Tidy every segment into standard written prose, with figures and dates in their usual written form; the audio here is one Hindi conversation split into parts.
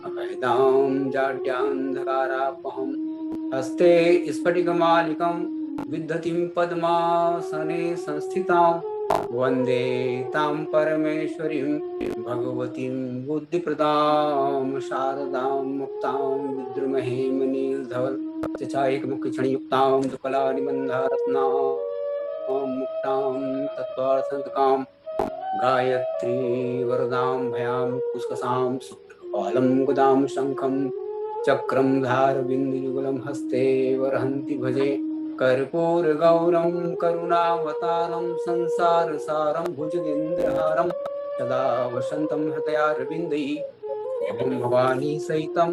अभयदां जाड्यान्धकारापहं हस्ते स्फटिकमालिकं विदधतीं पद्मासने संस्थितां वन्दे तां परमेश्वरीं भगवतीं बुद्धिप्रदां शारदां मुक्तां विद्रुमहे मनीर्धवल चचायकमुखक्षणयुक्तां दुकलानिबन्धारत्नां मुक्तां तत्त्वार्थसंतकां गायत्री वरदां भयां कुस्कसां सुप्रपालं गुदां शङ्खं चक्रं धारबिन्दुयुगलं हस्ते वरहन्ति भजे कर्पूरगौरं करुणावतारं संसारसारं भुजगेन्द्रहारं सदा वसन्तं हृदयारविन्दै एवं भवानी सहितं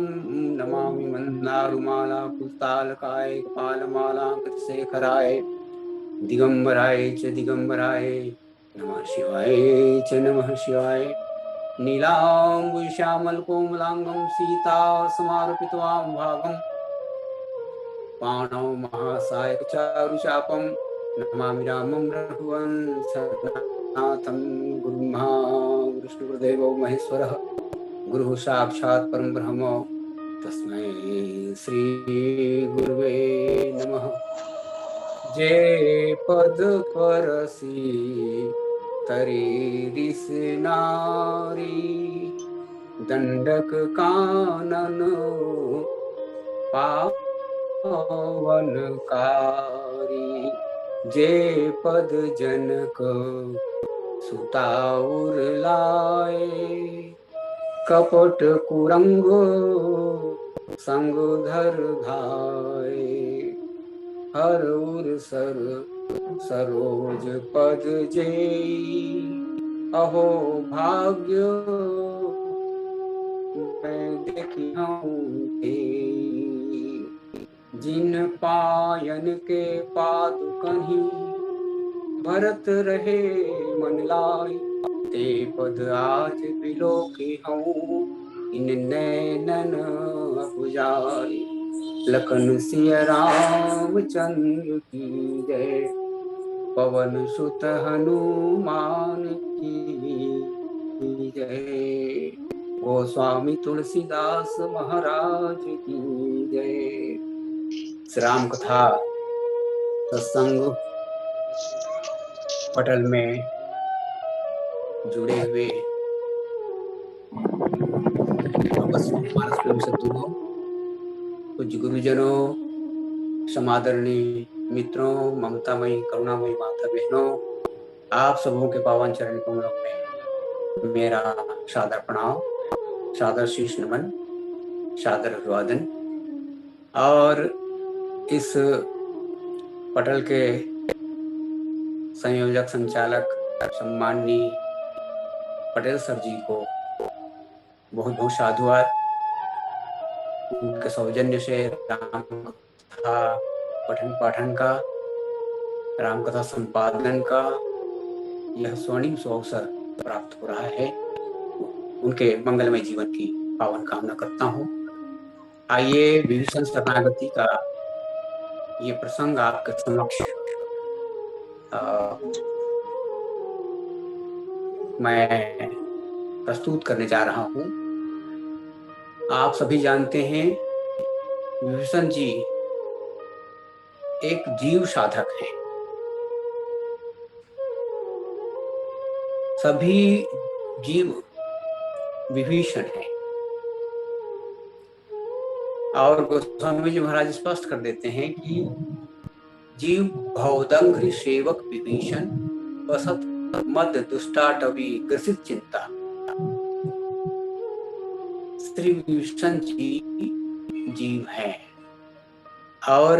नमामि मन्दारुमाला पुस्तालकाय कपालमालाकृतशेखराय दिगंबराय च दिगंबराय नमः शिवाय च नमः शिवाय। नीलाम्बुश्यामलकोमलांगं सीतासमारोपितवां भागं पाणौ महासायकचारुचापं नमामि रामं रघुवंशनाथं गुरुं विष्णुदेवो महेश्वरः गुरुः साक्षात् परं ब्रह्म तस्मै श्री गुरुवे नमः। जय पद परसी तरी रिस नारी दंडक कानन पावनकारी जय पद जनक सुताउर लाए कपट कुरंग संग धर धाय हर उर सर सरोज पद जेई अहो भाग्य मैं देखी हूँ जिन पायन के पादुकन्हि भरत रहे मन लाई ते पद आज बिलोकी हूँ इन नैनन अपुजाई लखन सिया रामचंद्र की जय पवन सुत हनुमान की जय गोस्वामी तुलसीदास महाराज की जय। श्री राम कथा सत्संग पटल में जुड़े हुए मानस प्रेम सद्गुरुओं, कुछ गुरुजनों, समादरणीय मित्रों, ममतामयी करुणामयी माता बहनों, आप सबों के पावन चरण कमलों में मेरा सादर प्रणाम, सादर शीश नमन, सादर अभिवादन। और इस पटल के संयोजक संचालक सम्माननीय पटेल सर जी को बहुत बहुत साधुवाद। उनके सौजन्य से राम कथा पठन पाठन का, राम कथा संपादन का यह स्वर्णिम सुअवसर प्राप्त हो रहा है। उनके मंगलमय जीवन की पावन कामना करता हूँ। आइए विभीषण शरणागति का ये प्रसंग आपके समक्ष मैं प्रस्तुत करने जा रहा हूँ। आप सभी जानते हैं विभीषण जी एक जीव साधक हैं। सभी जीव विभीषण हैं। और गोस्वामी जी महाराज स्पष्ट कर देते हैं कि जीव भवदंघ्रि सेवक विभीषण वसत मध्य दुष्टाटवी ग्रसित चिंता। श्री विभीषण जी जीव हैं और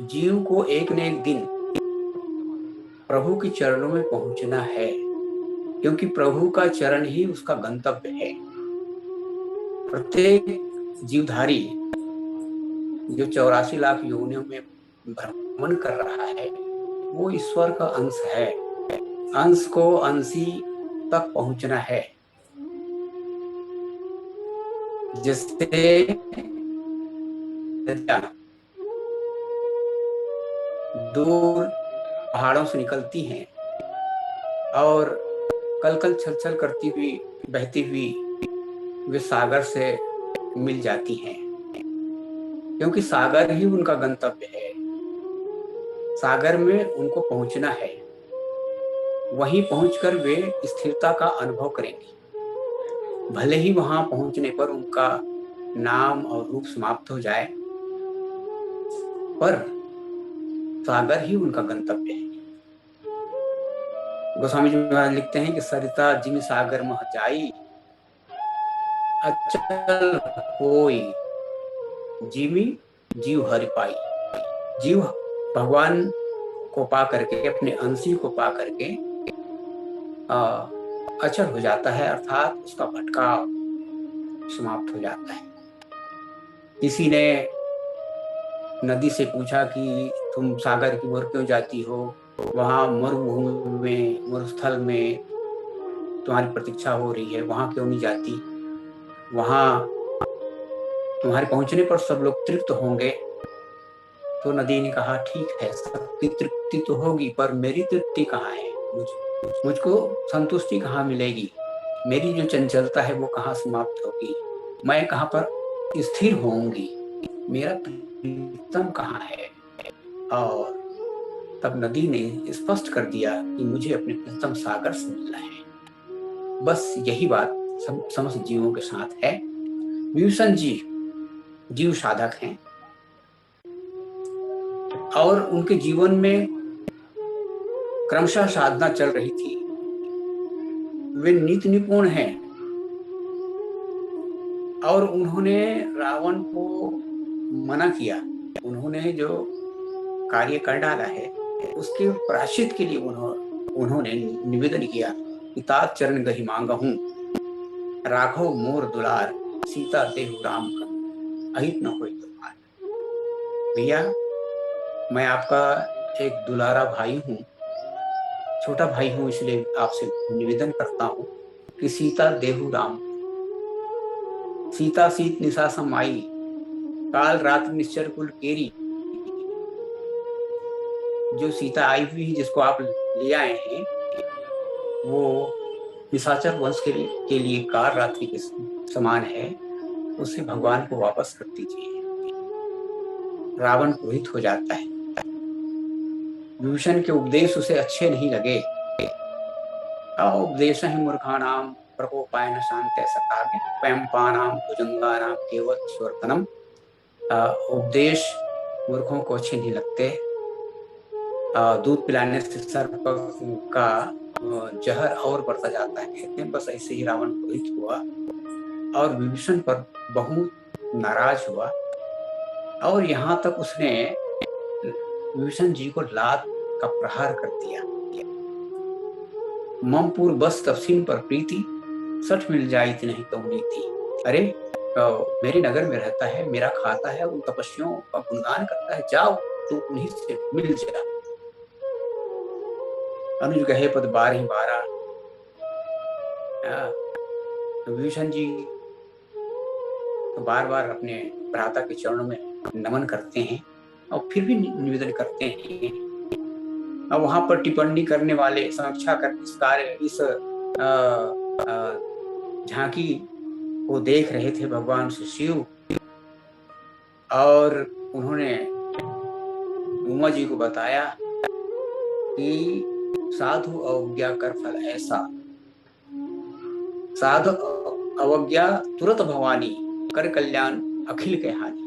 जीव को एक न एक दिन प्रभु के चरणों में पहुंचना है, क्योंकि प्रभु का चरण ही उसका गंतव्य है। प्रत्येक जीवधारी जो 84 लाख योनियों में भ्रमण कर रहा है वो ईश्वर का अंश है। अंश को अंशी तक पहुंचना है। जैसे दूर पहाड़ों से निकलती हैं और कल कल छल छल करती हुई बहती हुई वे सागर से मिल जाती हैं, क्योंकि सागर ही उनका गंतव्य है। सागर में उनको पहुंचना है। वहीं पहुंचकर वे स्थिरता का अनुभव करेंगी। भले ही वहां पहुंचने पर उनका नाम और रूप समाप्त हो जाए, पर सागर ही उनका गंतव्य है। गोस्वामी जी महाराज लिखते हैं कि सरिता जिम सागर मह जाई, अचल कोई जिमी जीव हरि पाई। जीव भगवान को पा करके, अपने अंशी को पा करके अचल हो जाता है, अर्थात उसका भटकाव समाप्त हो जाता है। किसी ने नदी से पूछा कि तुम सागर की ओर क्यों जाती हो? वहां मरुभूमि में, मरुस्थल में तुम्हारी प्रतीक्षा हो रही है, वहां क्यों नहीं जाती? वहां तुम्हारे पहुंचने पर सब लोग तृप्त होंगे। तो नदी ने कहा, ठीक है, सबकी तृप्ति तो होगी, पर मेरी तृप्ति कहाँ है? मुझको संतुष्टि कहाँ मिलेगी? मेरी जो चंचलता है वो कहाँ समाप्त होगी? मैं कहाँ पर स्थिर होंगी? मेरा प्रीतम कहाँ है? और तब नदी ने स्पष्ट कर दिया कि मुझे अपने प्रीतम सागर से मिलना है। बस यही बात समस्त जीवों के साथ है। विभीषण जी जीव साधक हैं और उनके जीवन में क्रमशः साधना चल रही थी। वे नित्य निपुण हैं और उन्होंने रावण को मना किया। उन्होंने जो कार्य कर डाला है उसके प्रायश्चित के लिए उन्होंने निवेदन किया कि तात चरण गहि मांगहूं, राघव मोर दुलार, सीता देहु राम का, अहित न होय तुम्हार। भैया, मैं आपका एक दुलारा भाई हूँ, छोटा भाई हूँ, इसलिए आपसे निवेदन करता हूँ कि सीता देहु राम। सीता सीत निशा समाई, काल रात निश्चर कुल केरी। जो सीता आई हुई, जिसको आप ले आए हैं, वो निशाचर वंश के लिए काल रात्रि के समान है। उसे भगवान को वापस कर दीजिए। रावण क्रोधित हो जाता है। विभीषण के उपदेश उसे अच्छे नहीं लगे। उपदेश ही मूर्खाणाम प्रकोपायन शांत सकागे, पैम्पानाम भुजंगानाम केवल स्वर्तनम। उपदेश मूर्खों को अच्छे नहीं लगते। दूध पिलाने से सर्प का जहर और बढ़ता जाता है, कहते हैं। बस ऐसे ही रावण क्रोधित हुआ और विभीषण पर बहुत नाराज हुआ और यहाँ तक उसने विभीषण जी को लात का प्रहार कर दिया। ममपुर बस तफसीन पर प्रीति, सठ मिल जाई थी नहीं तो नीति। अरे, मेरे नगर में रहता है, मेरा खाता है, उन तपस्वियों का गुणगान करता है, जाओ तू उन्हीं से मिल जा। अनुज गहे पद 12 विभीषण जी तो बार बार अपने भ्राता के चरणों में नमन करते हैं और फिर भी निवेदन करते हैं। अब वहां पर टिप्पणी करने वाले, समीक्षा कर इस झांकी को देख रहे थे भगवान शिव। और उन्होंने उमा जी को बताया कि साधु अवज्ञा कर फल ऐसा, साधु अवज्ञा तुरत भवानी, कर कल्याण अखिल के हानि।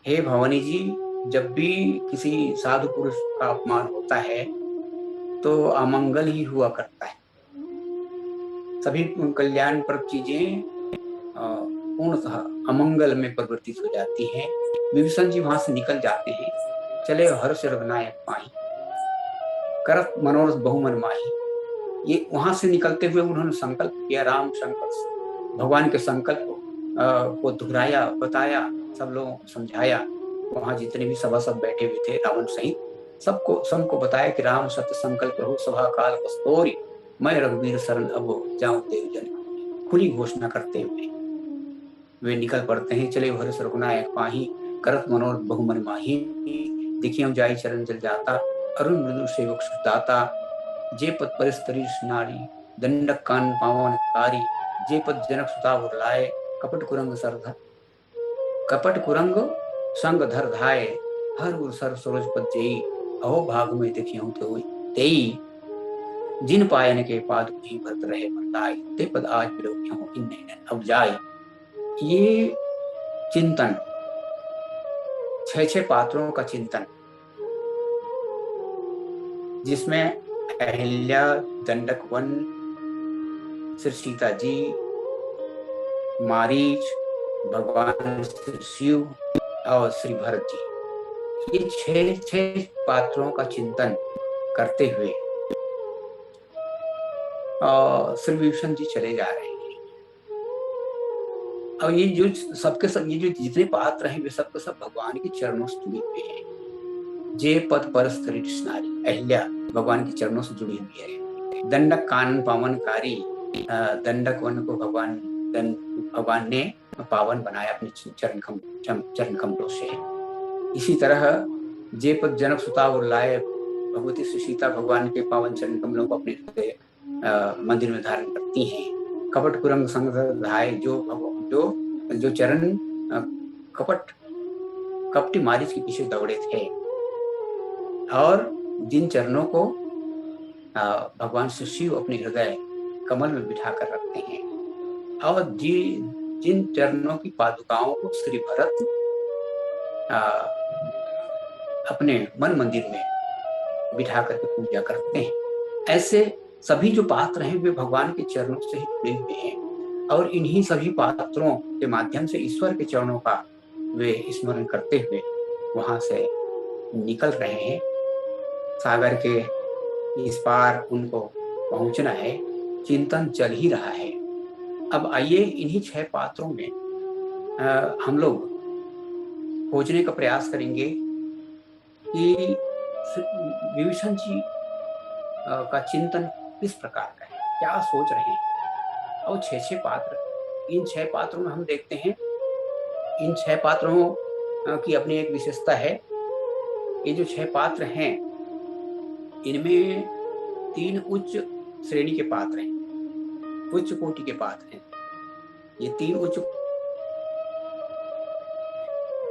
हे भवानी जी, जब भी किसी साधु पुरुष का अपमान होता है तो अमंगल ही हुआ करता है। सभी कल्याणप्रद चीजें पूर्णतः अमंगल में परिवर्तित हो जाती हैं। विभीषण जी वहां से निकल जाते हैं। चले हर्ष रघुनायक पाही, करत मनोरथ बहुमन माही। ये वहां से निकलते हुए उन्होंने संकल्प किया, राम संकल्प, भगवान के संकल्प को दोहराया, बताया, सब लोगों को समझाया। वहां जितने भी सभासद बैठे हुए थे रावण सहित, सबको बताया कि राम सत्य संकल्प रहो, सभा काल कस्तूरी, मैं रघुवीर शरण अब जाऊं देव जन। खुली घोषणा करते हुए वे निकल पड़ते हैं। चले हर्ष रघुनायक पाही, करत मनोरथ बहुमन माही। देखिए जाई चरण जल जाता, अरुण मृदु सेवक सुदाता। जे पद परिस्तरी नारी, दंडक कान पावन कारी। जे पद जनक सुता लाए, कपट कुरंग कपट कुरंग संग धर धाय। हर गुर सर सरोज पद जेई, अहो भाग में देखियो तो तेई। जिन पायन के पाद ही भरत रहे बरताई, ते पद आज बिलोक्यों इन नैनन अब जाए। ये चिंतन, 6 पात्रों का चिंतन, जिसमें अहिल्या, दंडक वन, श्री सीता जी, मारीच, भगवान श्री शिव और श्री भरत जी, ये 6 पात्रों का चिंतन करते हुए श्री विभीषण जी चले जा रहे हैं। और ये जो सबके सब, ये जो जितने पात्र हैं वे सबके सब भगवान के चरणों से जुड़े हुए हैं। जे पद परस्तरी नारी, अहिल्या भगवान के चरणों से जुड़ी हुई है। दंडक कानन पावनकारी, दंडक वन को भगवान ने पावन बनाया अपने चरण कमलों से। इसी तरह जे पद जनक सुता और लाए, भगवती श्री सीता भगवान के पावन चरण कमलों को अपने मंदिर में धारण करती हैं। कपट कुरंग संग धाय, जो चरण कपटी मारीच के पीछे दौड़े थे, और जिन चरणों को भगवान श्री शिव अपने हृदय कमल में बिठा कर रखते हैं, और जिन चरणों की पादुकाओं को श्री भरत अपने मन मंदिर में बिठा करके पूजा करते हैं। ऐसे सभी जो पात्र हैं वे भगवान के चरणों से ही जुड़े हुए हैं, और इन्हीं सभी पात्रों के माध्यम से ईश्वर के चरणों का वे स्मरण करते हुए वहां से निकल रहे हैं। सागर के इस पार उनको पहुंचना है, चिंतन चल ही रहा है। अब आइए इन्हीं 6 पात्रों में हम लोग खोजने का प्रयास करेंगे कि विभीषण जी का चिंतन किस प्रकार का है, क्या सोच रहे हैं। और 6 पात्र, इन 6 पात्रों में हम देखते हैं, इन 6 पात्रों की अपनी एक विशेषता है। ये जो 6 पात्र हैं, इनमें 3 उच्च श्रेणी के पात्र हैं, उच्च कोटि के पात्र हैं। ये 3 उच्च,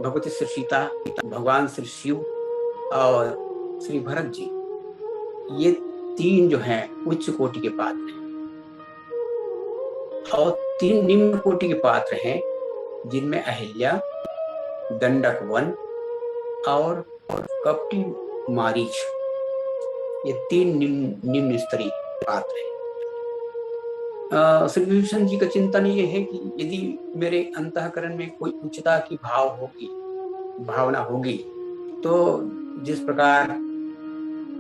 भगवती श्री सीता, भगवान श्री शिव और श्री भरत जी, ये 3 जो हैं उच्च कोटि के पात्र हैं। और 3 निम्न कोटि के पात्र हैं, जिनमें अहिल्या, दंडक वन और कपटी मारीच, ये 3 निम्न स्तरीय पात्र हैं। श्री विभीषण जी का चिंतन ये है कि यदि मेरे अंतःकरण में कोई उच्चता की भावना होगी, तो जिस प्रकार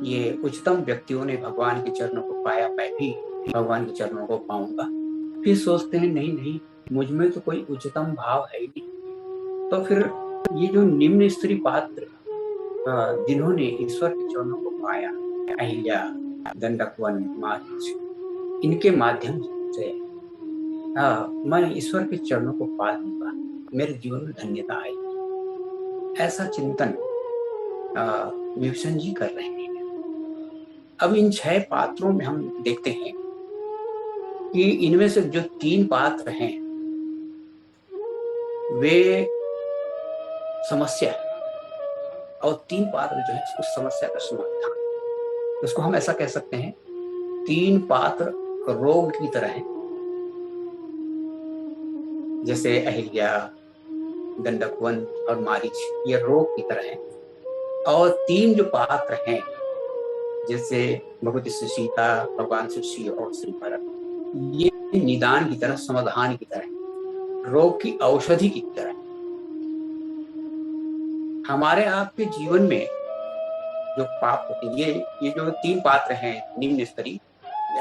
ये उच्चतम व्यक्तियों ने भगवान के चरणों को पाया, मैं भी भगवान के चरणों को पाऊंगा। फिर सोचते हैं नहीं, मुझ में तो कोई उच्चतम भाव है ही नहीं। तो फिर ये जो निम्न स्तरीय पात्र जिन्होंने ईश्वर के चरणों को पाया, अहिल्या, दंडक वन, मारीच, इनके माध्यम से मैं ईश्वर के चरणों को पा लूंगा, मेरे जीवन में धन्यता आएगी। ऐसा चिंतन विभीषण जी कर रहे हैं। अब इन 6 पात्रों में हम देखते हैं कि इनमें से जो 3 पात्र हैं वे समस्या और 3 पात्र जो है उस समस्या का समाधान। उसको हम ऐसा कह सकते हैं 3 पात्र रोग की तरह हैं, जैसे अहिल्या, दंडकवन और मारीच, ये रोग की तरह हैं। और 3 जो पात्र हैं, जैसे भगवती श्री सीता, भगवान श्री शिव और श्री भरत, ये निदान की तरह, समाधान की तरह, रोग की औषधि की तरह। हमारे आपके जीवन में जो पाप होते हैं, ये जो 3 पात्र हैं निम्न स्तरीय,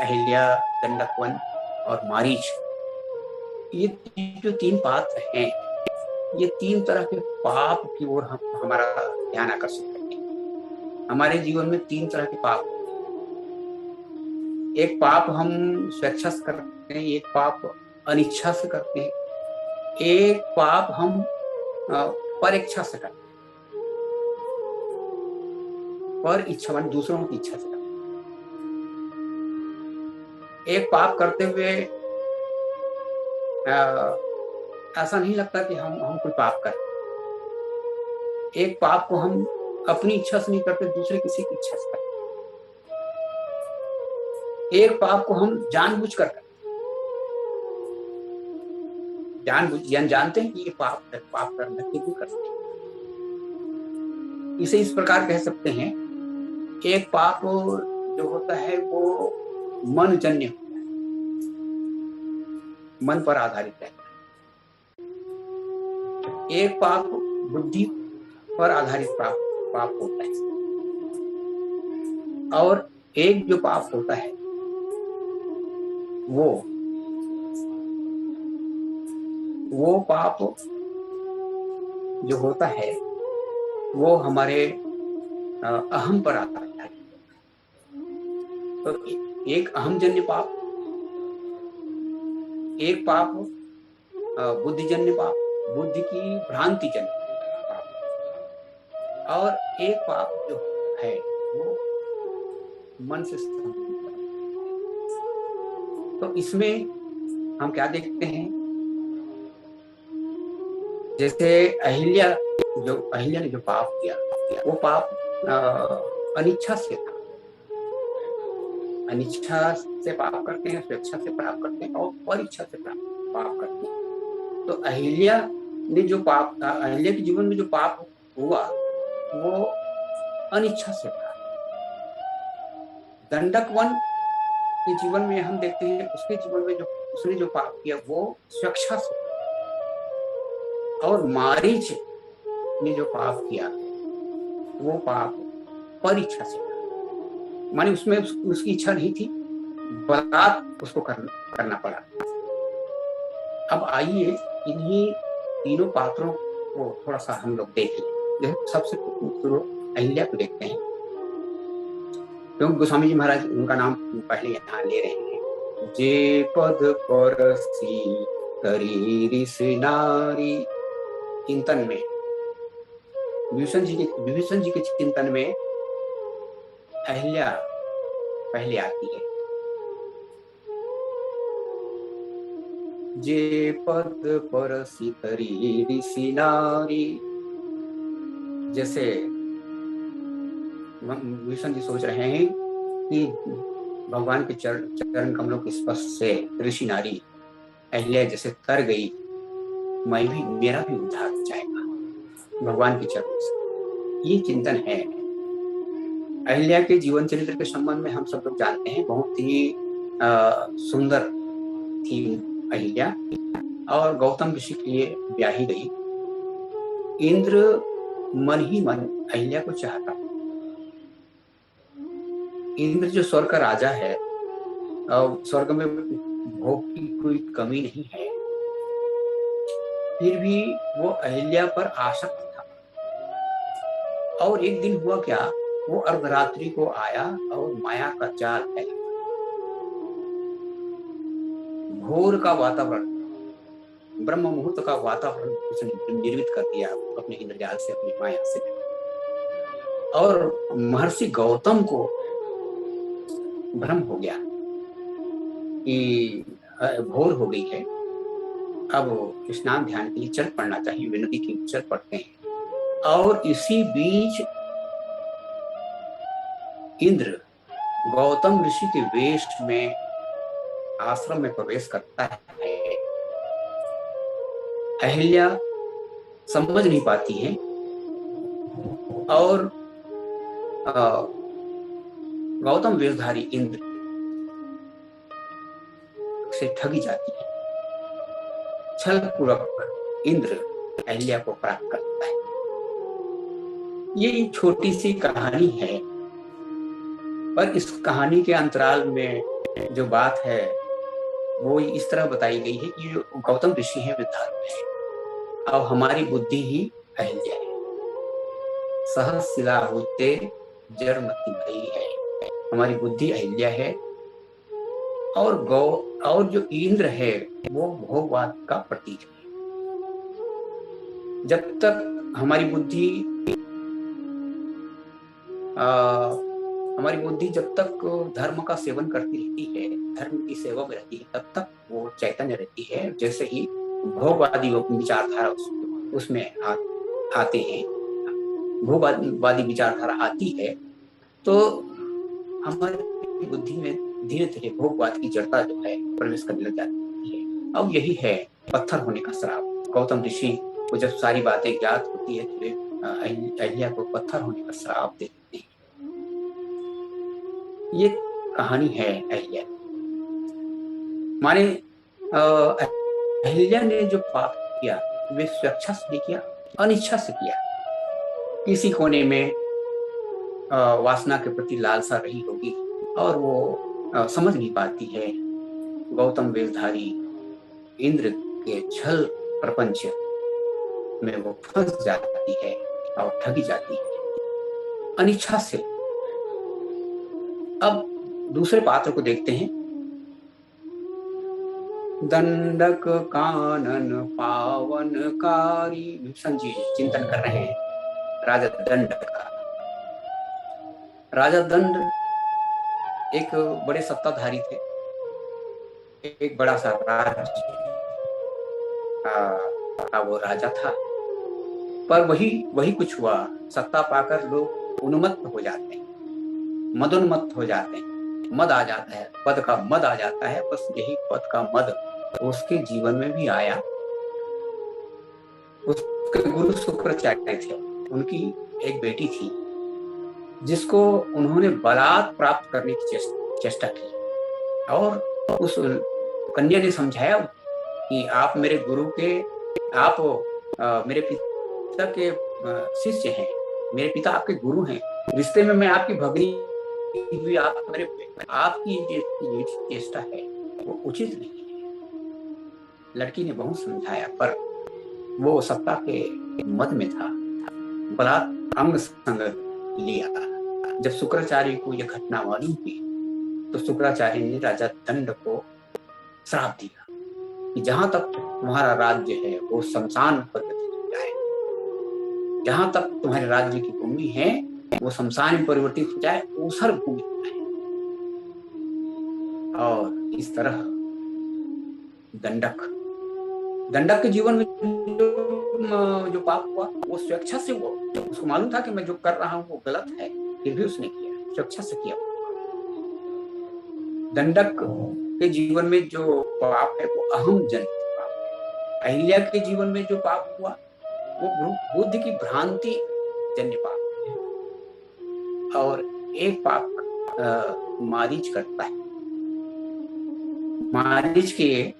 अहिल्या, दंडकवन और मारीच, ये जो 3 पात्र हैं, ये 3 तरह के पाप की ओर हम हमारा ध्यान आकर्षित करते हैं। हमारे जीवन में 3 तरह के पाप होते हैं। एक पाप हम स्वेच्छा से करते हैं, एक पाप अनिच्छा से करते हैं, एक पाप हम पर इच्छा से करते हैं। पर इच्छा मान दूसरों की इच्छा से करते हैं। एक पाप करते हुए ऐसा नहीं लगता कि हम कोई पाप करें। एक पाप को हम अपनी इच्छा से नहीं करते, दूसरे किसी की इच्छा से करते। एक पाप को हम जानबूझकर करते, जानते हैं कि ये पाप है, पाप करना फिर भी करते हैं। इसे इस प्रकार कह सकते हैं, एक पाप जो होता है वो मनजन्य होता है, मन पर आधारित है। एक पाप बुद्धि पर आधारित पाप होता है, और एक जो पाप होता है वो पाप जो होता है वो हमारे अहम पर आधारित है। तो एक अहमजन्य पाप, एक पाप बुद्धिजन्य पाप, बुद्धि की भ्रांति जन्य पाप, और एक पाप जो है वो मन से संबंधित। तो इसमें हम क्या देखते हैं, जैसे अहिल्या ने जो पाप किया वो पाप अनिच्छा से था। अनिच्छा से पाप करते हैं, स्वेच्छा से पाप करते हैं और पर इच्छा से पाप करते हैं। तो अहिल्या ने जो पाप, अहिल्या के जीवन में जो पाप हुआ वो अनिच्छा से था। दंडकवन के जीवन में हम देखते हैं, उसके जीवन में जो उसने जो पाप किया वो स्वेच्छा से, और मारीच ने जो पाप किया वो पाप पर इच्छा से, माने उसमें उसकी इच्छा नहीं थी, बलात् उसको करना पड़ा। अब आइए इन्हीं तीनों पात्रों को थोड़ा सा हम लोग देख लें। सबसे शुरू अहिल्या को देखते हैं, क्योंकि गोस्वामी जी महाराज उनका नाम पहले यहाँ ले रहे हैं। जे पद परसी करी ऋषि नारी, चिंतन में विभीषण जी के चिंतन में अहिल्या पहले आती है। जे पद परसी करी ऋषि नारी, जैसे विभीषण जी सोच रहे हैं कि भगवान के चरण कमलों के स्पर्श से ऋषि नारी अहिल्या जैसे तर गई, मेरा भी उद्धार हो जाएगा भगवान के चरणों से। ये चिंतन है। अहिल्या के जीवन चरित्र के संबंध में हम सब लोग जानते हैं, बहुत ही सुंदर थी अहिल्या, और गौतम ऋषि के लिए ब्याही गई। इंद्र मन ही मन अहिल्या को चाहता। इंद्र जो स्वर्ग का राजा है, और स्वर्ग में भोग की कोई कमी नहीं है, फिर भी वो अहिल्या पर आसक्त था। और एक दिन हुआ क्या, वो अर्धरात्रि को आया और माया का जाल फैला। घोर का वातावरण, ब्रह्म मुहूर्त का वातावरण उसने निर्मित कर दिया अपने इंद्रजाल से, अपनी माया से। और महर्षि गौतम को भ्रम हो गया कि भोर हो गई है, अब स्नान ध्यान के लिए चल पड़ना चाहिए। वे नदी के चल पड़ते हैं, और इसी बीच इंद्र गौतम ऋषि के वेश में आश्रम में प्रवेश करता है। अहिल्या समझ नहीं पाती है और गौतम वेशधारी इंद्र से ठगी जाती है। छल पूर्वक इंद्र अहिल्या को प्राप्त करता है। ये छोटी सी कहानी है, पर इस कहानी के अंतराल में जो बात है वो इस तरह बताई गई है कि गौतम ऋषि है विद्यार्थी है और हमारी बुद्धि ही अहिल्या है। सहशिला होते जड़मति भई है, हमारी बुद्धि अहिल्या है। और जो इंद्र है वो भोगवाद का प्रतीक है। जब तक हमारी बुद्धि जब तक धर्म का सेवन करती रहती है, धर्म की सेवा में रहती है, तब तक वो चैतन्य रहती है। जैसे ही भोगवादी विचारधारा उसमें आते हैं, भोगवादी विचारधारा आती है, तो हमारी बुद्धि में धीरे धीरे भोगवाद की जड़ता जो है प्रवेश करने लग जाती है। अब यही है पत्थर होने का श्राप। गौतम ऋषि को जब सारी बातें ज्ञात होती है तो वे अहिल्या को पत्थर होने का श्राप दे देते हैं। ये कहानी है अहिल्या। माने अहिल्या ने जो पाप किया वे स्वेच्छा से नहीं किया, अनिच्छा से किया। किसी कोने में वासना के प्रति लालसा रही होगी और वो समझ नहीं पाती है। गौतम वेशधारी इंद्र के छल प्रपंच में वो फंस जाती है और ठगी जाती है अनिच्छा से। अब दूसरे पात्र को देखते हैं। दंडक कानन पावनकारी, विभीषण जी चिंतन कर रहे हैं राजा दंड का। राजा दंड एक बड़े सत्ताधारी थे, एक बड़ा सा राज्य का वो राजा था। पर वही कुछ हुआ, सत्ता पाकर लोग उन्मत्त हो जाते हैं, मदोन्मत्त हो जाते हैं, मद आ जाता है, पद का मद आ जाता है। बस यही पद का मद उसके जीवन में भी आया। उसके गुरु शुक्राचार्य थे, उनकी एक बेटी थी जिसको उन्होंने बलात् प्राप्त करने की चेष्टा की और उस कन्या ने समझाया कि आप मेरे गुरु के, आप मेरे पिता के शिष्य हैं, मेरे पिता आपके गुरु हैं, रिश्ते में मैं आपकी भगनी हुई, आपकी ये चेष्टा है वो उचित नहीं है। लड़की ने बहुत समझाया पर वो सत्ता के मद में था, बलात् अंग संग लिया। जब शुक्राचार्य को यह घटना मालूम हुई तो शुक्राचार्य ने राजा दंड को श्राप दिया कि जहां तक तुम्हारा राज्य है वो शमशान परिवर्तित हो जाए, जहां तक तुम्हारे राज्य की भूमि है वो शमशान में परिवर्तित हो जाए, ऊसर भूमि हो जाए। और इस तरह दंडक के जीवन में जो पाप हुआ वो स्वेच्छा से हुआ। उसको मालूम था कि मैं जो कर रहा हूं वो गलत है, फिर भी उसने किया, स्वेच्छा से किया। दंडक के जीवन में जो पाप है वो अहम जनित पाप है। अहिल्या के जीवन में जो पाप हुआ वो बुद्धि की भ्रांति जन्य पाप है। और एक पाप मारीच करता है। मारीच के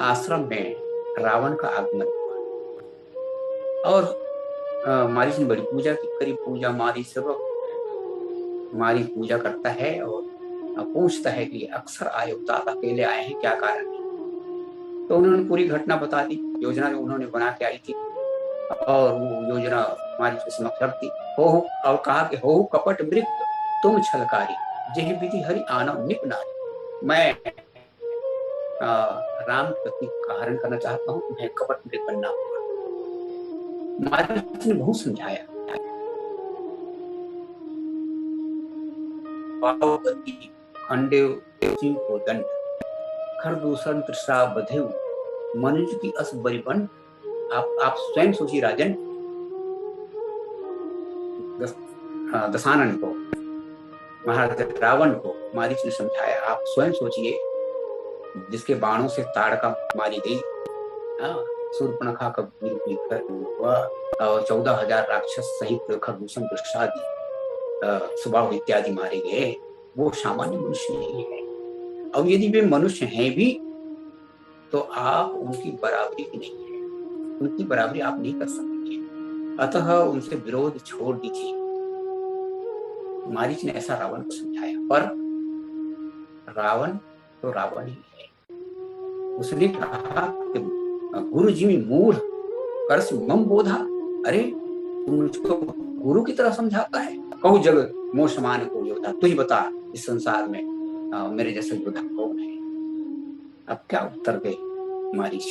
आश्रम में रावण का आगमन हुआ और मारीच ने बड़ी पूजा की, करी पूजा। मारीच पूजा करता है और पूछता है कि अक्सर आए उतार अकेले आए हैं, क्या कारण है? तो उन्होंने पूरी घटना बता दी, योजना जो उन्होंने बना के आई थी। और वो योजना मारीच के समक्ष रखती और कहा कि हो कपट मृग तुम छलकारी, जेहि विधि हरि आनव निप नारी। मैं राम पत्नी का हरण करना चाहता हूँ, मैं कपट मृग बनना होगा। मारीच ने बहुत समझाया। खंडेव जीव को दंड, खरदूषण तृषा बधेव, मनुष्य की अस बरिबंड। आप स्वयं सोचिए राजन, दशानन को, महाराज रावण को मारीच ने समझाया। आप स्वयं सोचिए, जिसके बाणों से ताड़का मारी गई, शूर्पणखा का हुआ और 14,000 राक्षस सहित खरदूषण दुष्टादि सुबाहु इत्यादि मारे गए, वो सामान्य मनुष्य नहीं है। और यदि वे मनुष्य हैं भी तो आप उनकी बराबरी नहीं है, उनकी बराबरी आप नहीं कर सकते, अतः उनसे विरोध छोड़ दीजिए। मारीच ने ऐसा रावण को समझाया, पर रावण तो रावण ही है। उसने कहा कि गुरु जी में मूढ़ करस मम बोधा, अरे तू मुझको गुरु की तरह समझाता है। कहू जग मोह समान को योद्धा, तू ही बता इस संसार में मेरे जैसे योद्धा कौन है। अब क्या उत्तर दे मारीच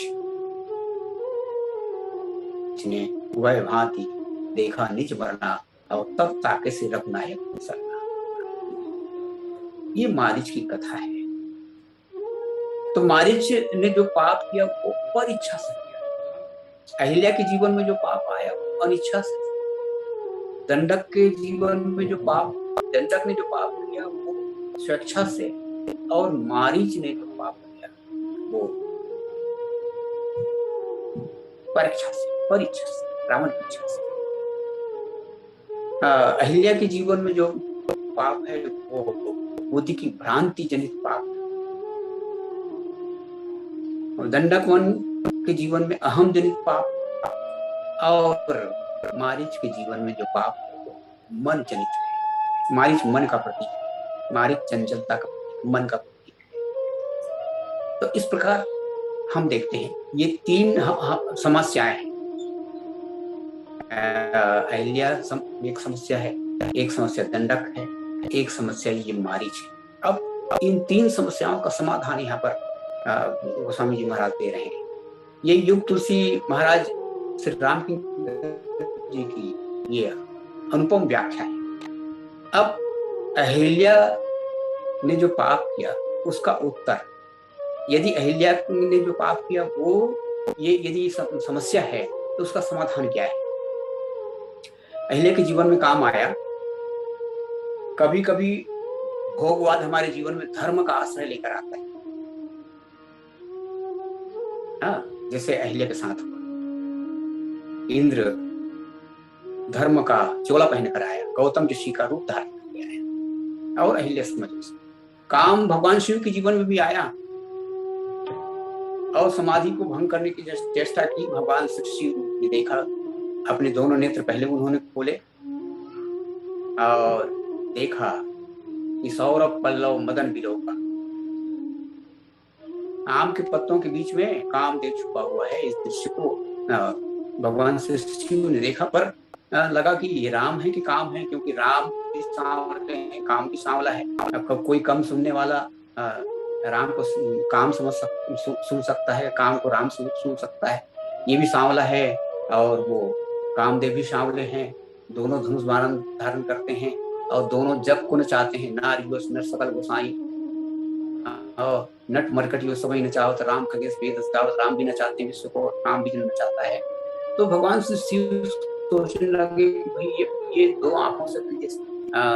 ने, वह भांति देखा निज मरना और तब ताके से रघुनायक सरना। ये मारीच की कथा है। तो मारीच ने जो पाप किया वो पर इच्छा से किया। अहिल्या के जीवन में जो पाप आया वो अनिच्छा से। दंडक के जीवन में जो पाप, दंडक ने जो पाप किया वो स्वेच्छा से, और मारीच ने जो पाप किया वो परीक्षा से, पर इच्छा से, रावण की इच्छा से। अहिल्या के जीवन में जो पाप है वो बुद्धि की भ्रांति जनित पाप है। और दंडक वन के जीवन में अहम जनित पाप, और मारीच के जीवन में जो पाप है वो मन जनित है। मारीच मन का प्रतीक है, मारीच चंचलता का प्रतीक, मन का प्रतीक है। तो इस प्रकार हम देखते हैं ये तीन समस्याएं हैं। अहिल्या एक समस्या है, एक समस्या दंडक है, एक समस्या ये मारीच है। अब इन तीन समस्याओं का समाधान यहाँ पर गोस्वामी जी महाराज दे रहे हैं। ये युग तुलसी महाराज श्री राम जी की ये अनुपम व्याख्या है। अब अहिल्या ने जो पाप किया उसका उत्तर, यदि अहिल्या ने जो पाप किया वो ये यदि समस्या है तो उसका समाधान क्या है। अहिल्या के जीवन में काम आया, कभी कभी भोगवाद हमारे जीवन में धर्म का आश्रय लेकर आता है। जैसे अहिल्या के साथ हुआ, इंद्र धर्म का चोला पहनकर आया, गौतम ऋषि का रूप धारण करके आया, और अहिल्या समझ काम भगवान शिव के जीवन में भी आया और समाधि को भंग करने की चेष्टा की। भगवान शिव ने देखा, अपने दोनों नेत्र पहले उन्होंने खोले और देखा कि सौरभ पल्लव मदन विलोका, आम के पत्तों के बीच में कामदेव छुपा हुआ है। इस दृश्य को भगवान श्री शिव ने देखा, पर लगा कि ये राम है कि काम है, क्योंकि राम भी सांवले हैं, काम भी सांवला है। कोई कम सुनने वाला राम को काम सुन सकता है, काम को राम सुन सकता है। ये भी सांवला है और वो कामदेव भी सांवले हैं, दोनों धनुष बाण धारण करते हैं और दोनों जग को नचाते हैं। नार युवस नर सकल गोसाई, नट मरकट यो सबई नचावत राम खगेश वेद गावत, राम भी नचाते हैं विश्व को, राम भी नचाता है। तो भगवान से शिव सोचने लगे कि भाई ये दो आंखों से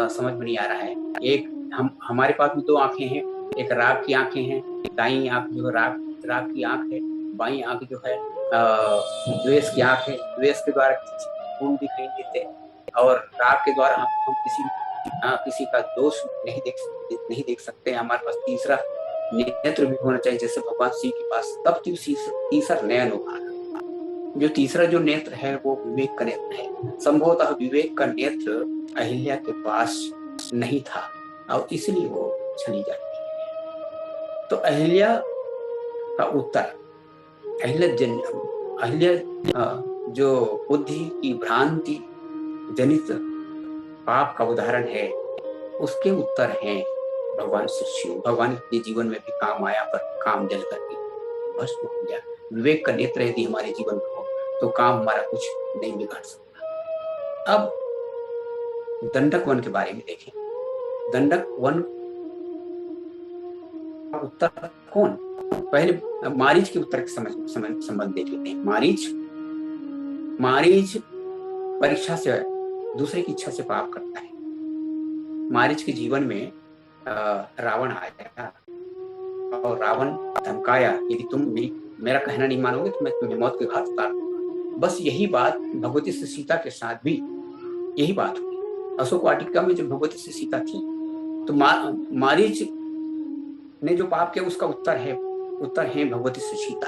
समझ में नहीं आ रहा है। एक हमारे पास भी दो आंखें हैं, एक राग की आंखें हैं, दाई आंख जो है राग की आंख है, बाई आंख जो है द्वेष की आंख है। द्वेष के द्वारा गुण दिखाई देते और राग के द्वारा हम किसी का दोष नहीं देख सकते। हमारे पास तीसरा नेत्र भी होना चाहिए, जैसे भगवान शिव के पास, तब तीसरा नयन होगा। जो तीसरा जो नेत्र है वो विवेक का नेत्र है। संभवतः विवेक का नेत्र अहिल्या के पास नहीं था और इसलिए वो चली जाती है। तो अहिल्या का उत्तर, अहिल्या जो बुद्धि की भ्रांति जनित पाप का उदाहरण है, उसके उत्तर हैं भगवान श्री शिव। भगवान के जीवन में भी काम आया, पर काम जल करके भस्म हो गया। विवेक का नेत्र यदि हमारे जीवन में हो तो काम हमारा कुछ नहीं बिगाड़ सकता। अब दंडक वन के बारे में देखें। दंडक वन का उत्तर कौन, पहले मारीच के उत्तर के संबंध देख लेते हैं। मारीच परीक्षा से दूसरे की इच्छा से पाप करता है। मारीच के जीवन में रावण आया और रावण धमकाया, यदि तुम मेरा कहना नहीं मानोगे तो मैं तुम्हें मौत के घाट उतार दूंगा। बस यही बात भगवती से सीता के साथ भी यही बात हुई। अशोक वाटिका में जब भगवती से सीता थी तो मारीच ने जो पाप किया उसका उत्तर है भगवती से सीता।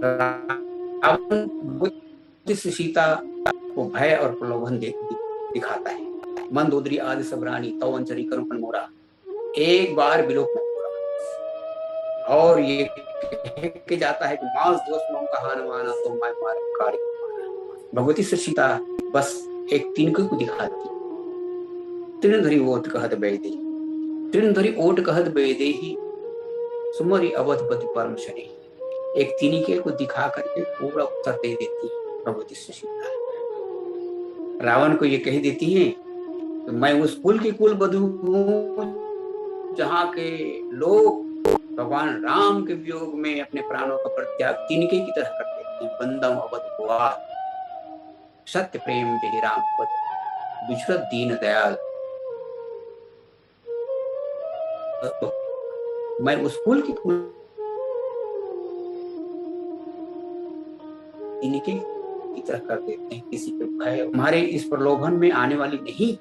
रावण भगवती से सीता को भय और प्रलोभन दिखाता है। मंदोदरी आदि सब रानी तव अंजरी करुण मोरा, एक बार विलोप मत होरा। और ये कह के जाता है कि मांस दोष मोह कहान माना तो मैं मार कारी। भगवती से सीता बस एक तिनके को दिखाती। तृणधरी ओट कहत बेदे, तृणधरी ओट कहत बेदे ही सुमरी अवधपति परम शनि। एक तिनके को दिखा करके पूरा उत्तर दे देती है भगवती से सीता। रावण को ये कह देती है तो मैं उस कुल की कुल बधू हूँ जहाँ के लोग भगवान राम के वियोग में अपने प्राणों का परित्याग तिनके की तरह कर देते हैं। बंदम अवध हुआ सत्य प्रेम जहि राम पद, बिछड़त दीन दयाल। तो मैं उस कुल की कुल तिनके की तरह कर देते हैं। किसी पे भय तुम्हारे इस प्रलोभन में आने वाली नहीं,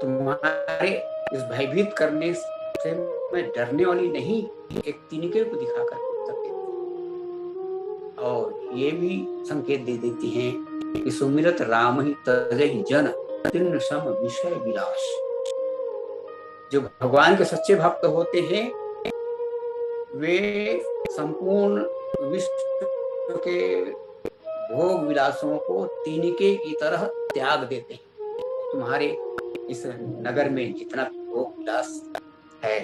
तुम्हारे इस भयभीत करने से मैं डरने वाली नहीं, एक तिनके को दिखा कर उत्तर देती है। और ये भी संकेत दे देती हैं कि सुमिरत राम ही तजहि जन तृण सम विषय विलास। जो भगवान के सच्चे भक्त होते हैं वे संपूर्ण विश्व के भोग विलासों को तिनके की तरह त्याग देते हैं। तुम्हारे इस नगर में जितना भोग विलास है